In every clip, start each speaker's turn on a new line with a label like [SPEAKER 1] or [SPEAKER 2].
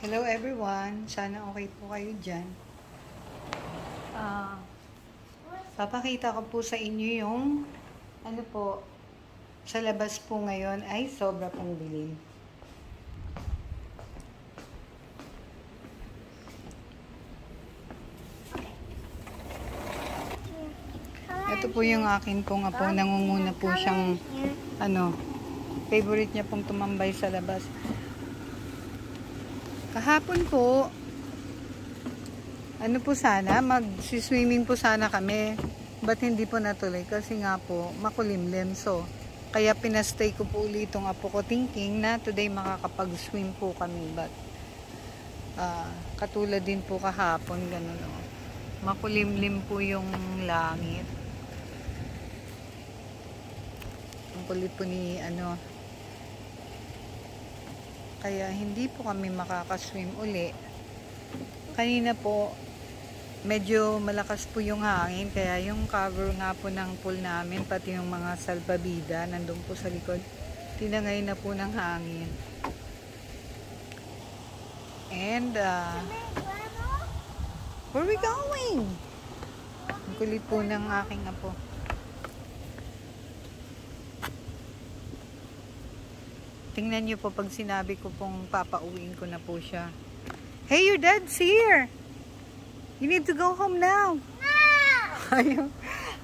[SPEAKER 1] Hello everyone, sana okay po kayo dyan. Papakita ko po sa inyo yung ano po, sa labas po ngayon ay sobra pong dilim. Ito po yung akin pong apo, nangunguna po siyang favorite niya pong tumambay sa labas. Kahapon po, sana, mag-swimming po sana kami. Ba't hindi po natuloy? Kasi nga po, makulimlim. So, kaya pinastay ko po ulit itong apo ko thinking na today makakapag-swim po kami. But, katulad din po kahapon, ganun o. Makulimlim po yung langit. Ang kulit po ni kaya hindi po kami makakaswim uli. Kanina po medyo malakas po yung hangin, kaya yung cover nga po ng pool namin, pati yung mga salbabida nandun po sa likod, tinangay na po ng hangin. And where are we going? Ang kulit po ng aking apo. Tingnan niyo po pag sinabi ko pong papauwiin ko na po siya. Hey, your dad's here! You need to go home now! No!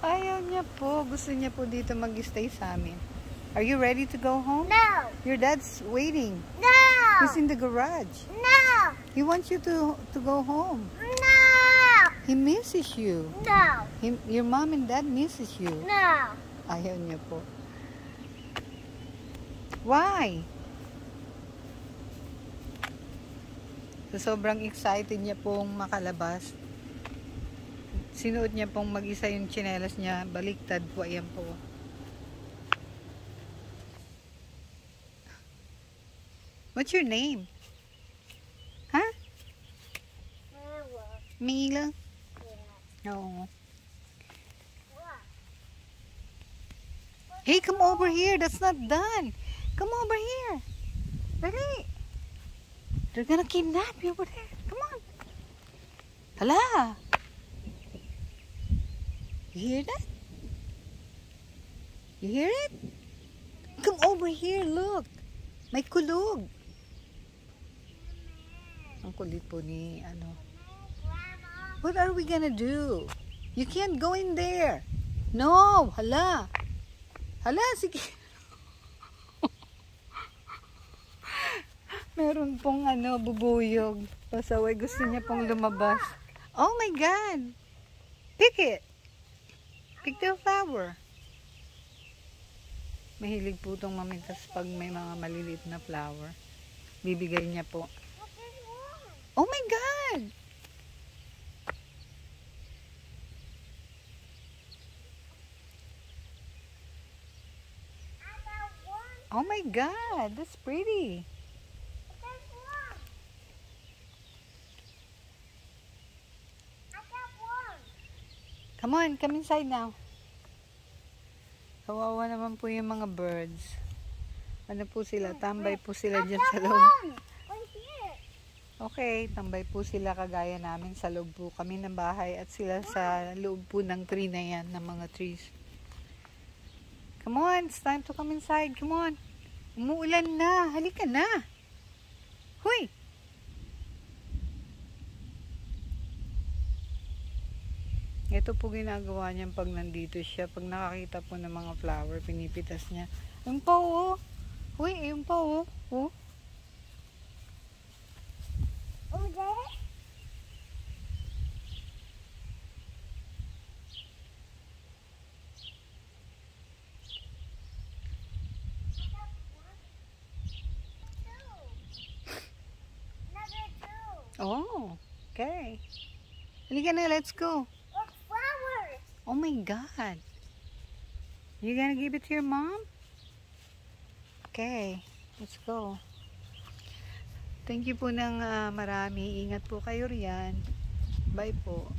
[SPEAKER 1] Ayaw niya po. Gusto niya po dito mag-stay sa amin. Are you ready to go home?
[SPEAKER 2] No!
[SPEAKER 1] Your dad's waiting.
[SPEAKER 2] No!
[SPEAKER 1] He's in the garage.
[SPEAKER 2] No!
[SPEAKER 1] He wants you to go home.
[SPEAKER 2] No!
[SPEAKER 1] He misses you.
[SPEAKER 2] No!
[SPEAKER 1] Your mom and dad misses you.
[SPEAKER 2] No!
[SPEAKER 1] Ayaw niya po. Why? So, sobrang excited niya pong makalabas. Sinuot niya pong mag-isa yung tsinelas niya. Baliktad po. Ayan po. What's your name? Huh? Mila?
[SPEAKER 2] Yeah.
[SPEAKER 1] No. Hey, come over here. That's not done. Come over here. Dali. They're gonna kidnap you over there. Come on. Hala. You hear that? You hear it? Come over here. Look. May kulog. Ang kulit po ni What are we gonna do? You can't go in there. No. Hala. Hala, sige. Meron pong bubuyog. Pasaway, gusto niya pong lumabas. Oh my God! Pick it! Pick the flower. Mahilig po itong mamintas pag may mga maliliit na flower. Bibigay niya po. Oh my God! Oh my God! That's pretty! Come on, come inside now. Kawawa naman po yung mga birds. Ano po sila? Tambay po sila dyan sa loob. Okay, tambay po sila kagaya namin. Sa loob po kami ng bahay at sila sa loob po ng tree na yan, ng mga trees. Come on, it's time to come inside. Come on. Umuulan na. Halika na. Huy! Ito po ginagawa niya pag nandito siya. Pag nakakita po ng mga flower, pinipitas niya. Yung pa oh. Uy, yung pa oh. Oh.
[SPEAKER 2] Over there?
[SPEAKER 1] Oh, okay. Halika na, let's go. Oh my God. You gonna give it to your mom? Okay, let's go. Thank you po ng marami. Ingat po kayo riyan. Bye po.